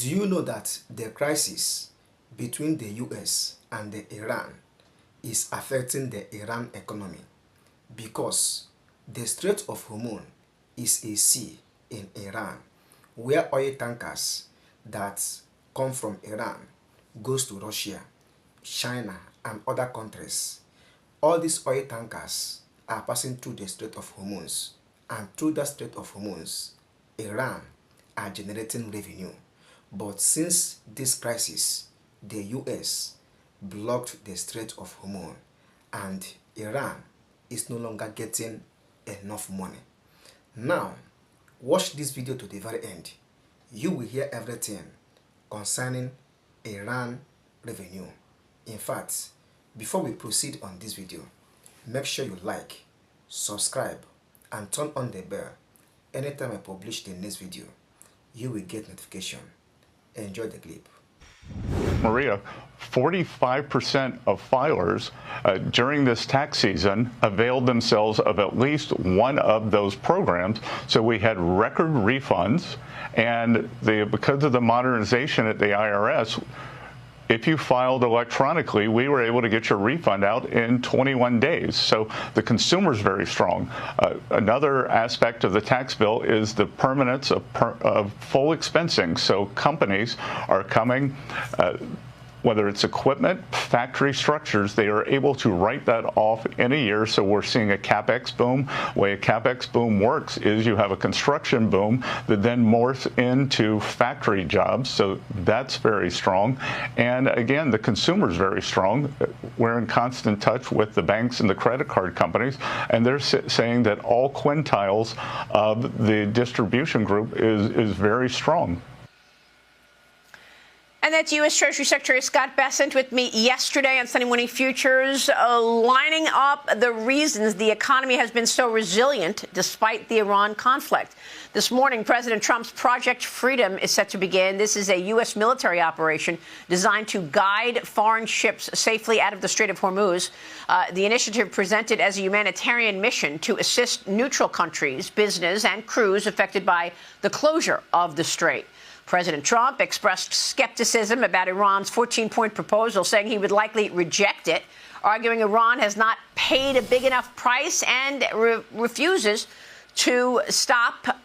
Do you know that the crisis between the US and the Iran is affecting the Iran economy? Because the Strait of Hormuz is a sea in Iran where oil tankers that come from Iran goes to Russia, China and other countries. All these oil tankers are passing through the Strait of Hormuz, and through the Strait of Hormuz, Iran are generating revenue. But since this crisis, the US blocked the Strait of Hormuz and Iran is no longer getting enough money. Now, watch this video to the very end. You will hear everything concerning Iran revenue. In fact, before we proceed on this video, make sure you like, subscribe, and turn on the bell. Anytime I publish the next video, you will get notification. Enjoy the clip. Maria, 45% of filers during this tax season availed themselves of at least one of those programs. So we had record refunds, and because of the modernization at the IRS, if you filed electronically, we were able to get your refund out in 21 days. So the consumer is very strong. Another aspect of the tax bill is the permanence of full expensing. So companies are coming, whether it's equipment, factory structures, they are able to write that off in a year. So we're seeing a CapEx boom. The way a CapEx boom works is you have a construction boom that then morphs into factory jobs. So that's very strong. And again, the consumer is very strong. We're in constant touch with the banks and the credit card companies, and they're saying that all quintiles of the distribution group is very strong. And that's U.S. Treasury Secretary Scott Bessent with me yesterday on Sunday Morning Futures, lining up the reasons the economy has been so resilient despite the Iran conflict. This morning, President Trump's Project Freedom is set to begin. This is a U.S. military operation designed to guide foreign ships safely out of the Strait of Hormuz. The initiative presented as a humanitarian mission to assist neutral countries, business and crews affected by the closure of the strait. President Trump expressed skepticism about Iran's 14-point proposal, saying he would likely reject it, arguing Iran has not paid a big enough price and refuses to stop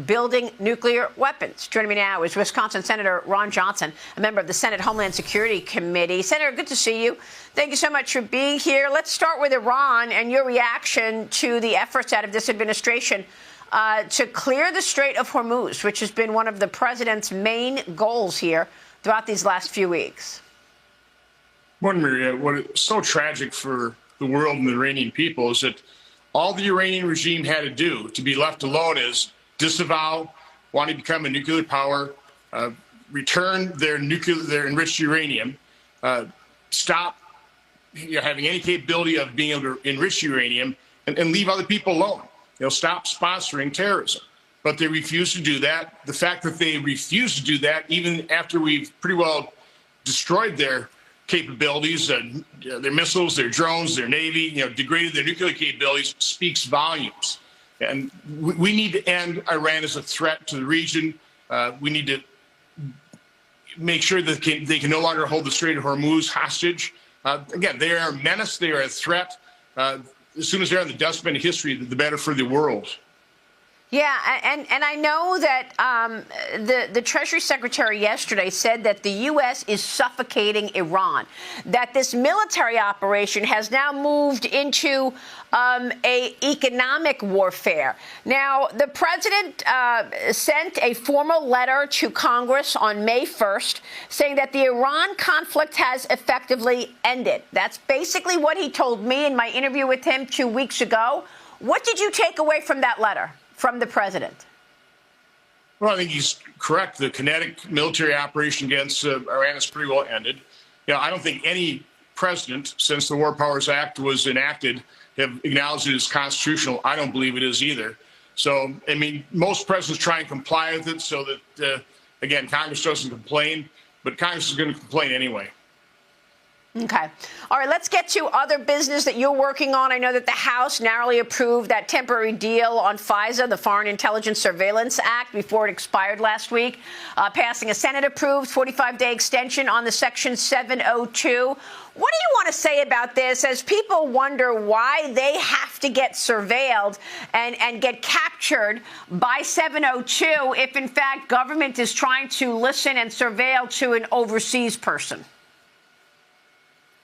building nuclear weapons. Joining me now is Wisconsin Senator Ron Johnson, a member of the Senate Homeland Security Committee. Senator, good to see you. Thank you so much for being here. Let's start with Iran and your reaction to the efforts out of this administration to clear the Strait of Hormuz, which has been one of the president's main goals here throughout these last few weeks. Morning, Maria. What is so tragic for the world and the Iranian people is that all the Iranian regime had to do to be left alone is disavow, want to become a nuclear power, return their enriched uranium, stop having any capability of being able to enrich uranium, and leave other people alone. They'll stop sponsoring terrorism. But they refuse to do that. The fact that they refuse to do that, even after we've pretty well destroyed their capabilities, their missiles, their drones, their navy, degraded their nuclear capabilities, speaks volumes. And we need to end Iran as a threat to the region. We need to make sure that they can no longer hold the Strait of Hormuz hostage. Again, they are a menace. They are a threat. As soon as they're in the dustbin of history, the better for the world. Yeah, and I know that the Treasury Secretary yesterday said that the U.S. is suffocating Iran, that this military operation has now moved into a economic warfare. Now, the president sent a formal letter to Congress on May 1st saying that the Iran conflict has effectively ended. That's basically what he told me in my interview with him 2 weeks ago. What did you take away from that letter from the president? Well, I think he's correct. The kinetic military operation against Iran is pretty well ended. I don't think any president since the War Powers Act was enacted have acknowledged it as constitutional. I don't believe it is either. So, I mean, most presidents try and comply with it so that, again, Congress doesn't complain, but Congress is going to complain anyway. Okay. All right, let's get to other business that you're working on. I know that the House narrowly approved that temporary deal on FISA, the Foreign Intelligence Surveillance Act, before it expired last week, passing a Senate-approved 45-day extension on the Section 702. What do you want to say about this as people wonder why they have to get surveilled and get captured by 702 if, in fact, government is trying to listen and surveil to an overseas person?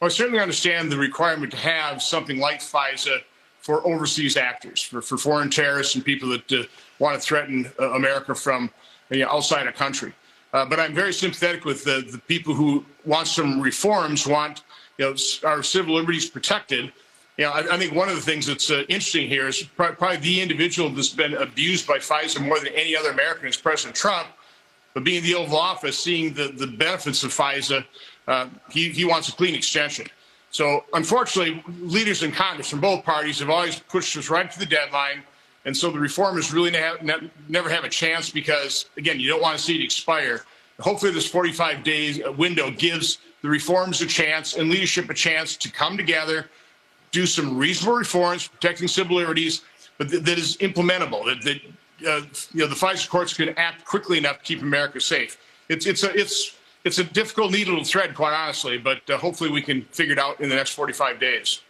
Well, I certainly understand the requirement to have something like FISA for overseas actors, for foreign terrorists and people that want to threaten America from outside a country. But I'm very sympathetic with the people who want some reforms, want our civil liberties protected. I think one of the things that's interesting here is probably the individual that's been abused by FISA more than any other American is President Trump. But being in the Oval Office, seeing the benefits of FISA, he wants a clean extension. So unfortunately, leaders in Congress from both parties have always pushed us right to the deadline. And so the reformers really never have a chance because, again, you don't want to see it expire. Hopefully this 45-day window gives the reforms a chance and leadership a chance to come together, do some reasonable reforms, protecting civil liberties, but that is implementable, that the FISA courts can act quickly enough to keep America safe. It's a difficult needle to thread, quite honestly, but hopefully we can figure it out in the next 45 days.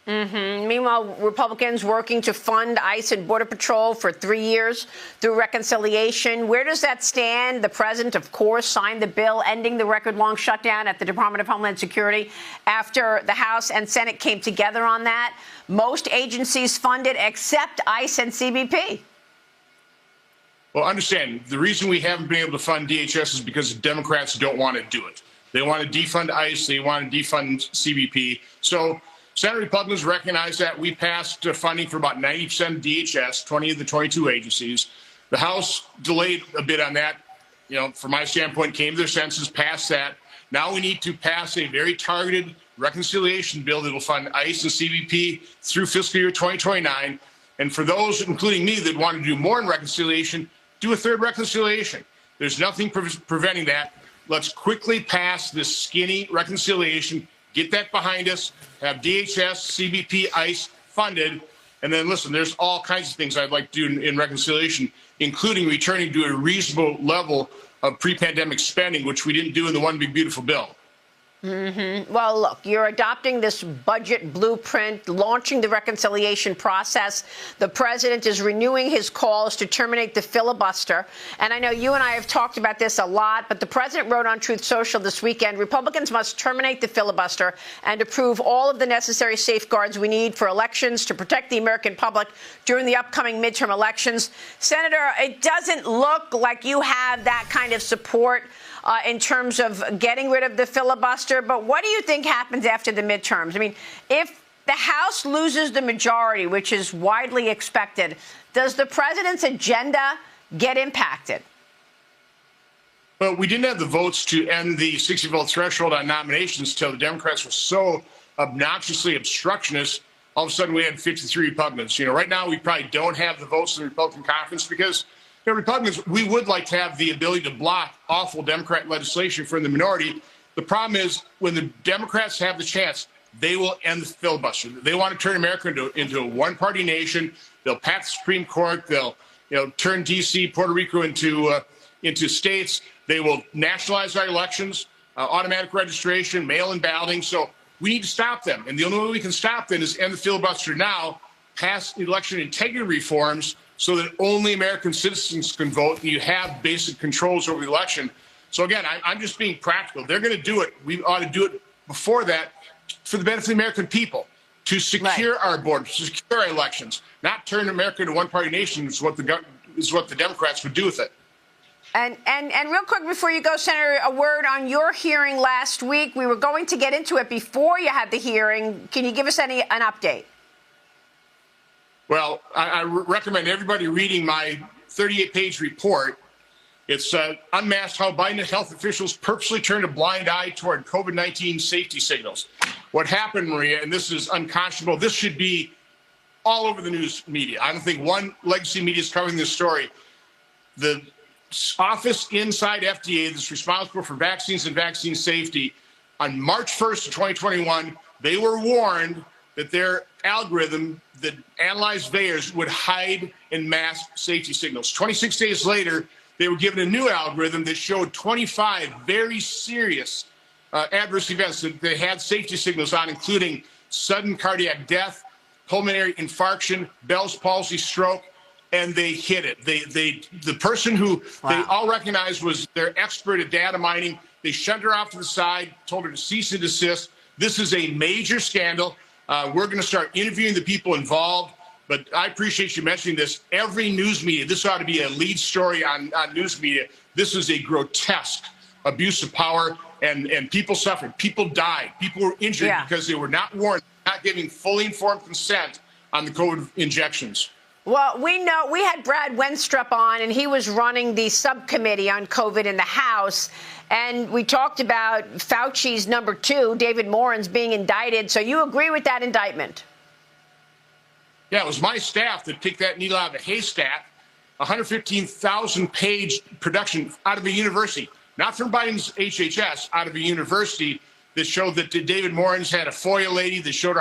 Meanwhile, Republicans working to fund ICE and Border Patrol for 3 years through reconciliation. Where does that stand? The president, of course, signed the bill ending the record-long shutdown at the Department of Homeland Security after the House and Senate came together on that. Most agencies funded except ICE and CBP. Well, understand, the reason we haven't been able to fund DHS is because the Democrats don't want to do it. They want to defund ICE. They want to defund CBP. So Senate Republicans recognize that. We passed funding for about 90% of DHS, 20 of the 22 agencies. The House delayed a bit on that. From my standpoint, came to their senses, passed that. Now we need to pass a very targeted reconciliation bill that will fund ICE and CBP through fiscal year 2029. And for those, including me, that want to do more in reconciliation, do a third reconciliation. There's nothing preventing that. Let's quickly pass this skinny reconciliation, get that behind us, have DHS, CBP, ICE funded, and then listen, there's all kinds of things I'd like to do in reconciliation, including returning to a reasonable level of pre-pandemic spending, which we didn't do in the One Big Beautiful Bill. Well, look, you're adopting this budget blueprint, launching the reconciliation process. The president is renewing his calls to terminate the filibuster. And I know you and I have talked about this a lot, but the president wrote on Truth Social this weekend, Republicans must terminate the filibuster and approve all of the necessary safeguards we need for elections to protect the American public during the upcoming midterm elections. Senator, it doesn't look like you have that kind of support in terms of getting rid of the filibuster. But what do you think happens after the midterms? I mean, if the House loses the majority, which is widely expected, does the president's agenda get impacted? Well, we didn't have the votes to end the 60-vote threshold on nominations until the Democrats were so obnoxiously obstructionist. All of a sudden, we had 53 Republicans. Right now, we probably don't have the votes in the Republican conference because Republicans, we would like to have the ability to block awful Democrat legislation from the minority. The problem is when the Democrats have the chance, they will end the filibuster. They want to turn America into a one-party nation. They'll pack the Supreme Court. They'll turn D.C., Puerto Rico into states. They will nationalize our elections, automatic registration, mail-in balloting. So we need to stop them. And the only way we can stop them is end the filibuster now, pass election integrity reforms, so that only American citizens can vote and you have basic controls over the election. So again, I'm just being practical. They're going to do it. We ought to do it before that for the benefit of the American people, to secure our borders, to secure our elections, not turn America into a one-party nation is what the Democrats would do with it. And real quick before you go, Senator, a word on your hearing last week. We were going to get into it before you had the hearing. Can you give us an update? Well, I recommend everybody reading my 38-page report. It's unmasked how Biden health officials purposely turned a blind eye toward COVID-19 safety signals. What happened, Maria, and this is unconscionable, this should be all over the news media. I don't think one legacy media is covering this story. The office inside FDA that's responsible for vaccines and vaccine safety On March 1st of 2021, they were warned that their algorithm that analyzed VAERS would hide and mask safety signals. 26 days later, they were given a new algorithm that showed 25 very serious adverse events that they had safety signals on, including sudden cardiac death, pulmonary infarction, Bell's palsy, stroke, and they hit it. The person who they all recognized was their expert at data mining. They shunned her off to the side, told her to cease and desist. This is a major scandal. We're going to start interviewing the people involved. But I appreciate you mentioning this. Every news media, this ought to be a lead story on news media. This is a grotesque abuse of power, and people suffered. People died. People were injured because they were not warned, not giving fully informed consent on the COVID injections. Well, we know we had Brad Wenstrup on, and he was running the subcommittee on COVID in the House. And we talked about Fauci's number 2, David Morans, being indicted. So you agree with that indictment? Yeah, it was my staff that picked that needle out of a haystack. 115,000-page production out of a university, not from Biden's HHS, out of a university that showed that David Morans had a FOIA lady that showed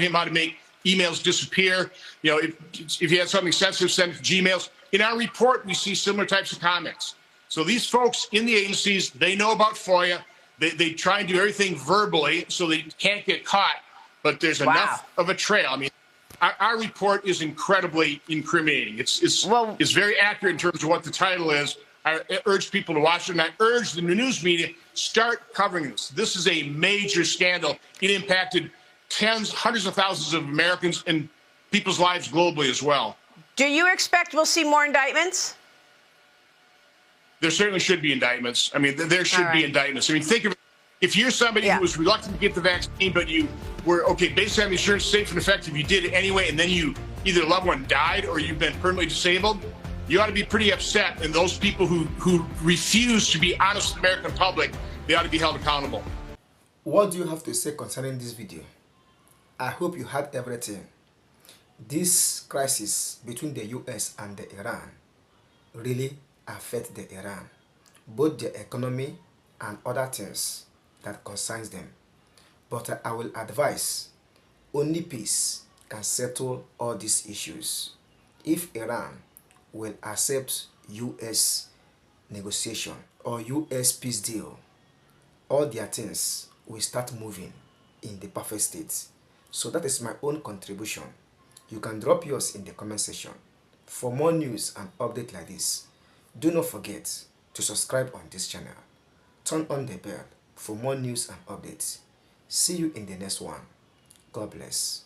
him how to make emails disappear. You know, if you had something sensitive, send it to Gmails. In our report, we see similar types of comments. So these folks in the agencies, they know about FOIA. They try and do everything verbally so they can't get caught. But there's enough of a trail. I mean, our report is incredibly incriminating. It's very accurate in terms of what the title is. I urge people to watch it, and I urge the news media, start covering this. This is a major scandal. It impacted tens, hundreds of thousands of Americans and people's lives globally as well. Do you expect we'll see more indictments? There certainly should be indictments. I mean, there should be indictments. I mean, think of it. If you're somebody who was reluctant to get the vaccine, but you were, based on the insurance, safe and effective, you did it anyway, and then you either a loved one died or you've been permanently disabled, you ought to be pretty upset. And those people who refuse to be honest with the American public, they ought to be held accountable. What do you have to say concerning this video? I hope you had everything. This crisis between the US and the Iran really affect the Iran, both the economy and other things that concerns them. But I will advise only peace can settle all these issues. If Iran will accept US negotiation or US peace deal, all their things will start moving in the perfect state. So that is my own contribution. You can drop yours in the comment section. For more news and updates like this, do not forget to subscribe on this channel. Turn on the bell for more news and updates. See you in the next one. God bless.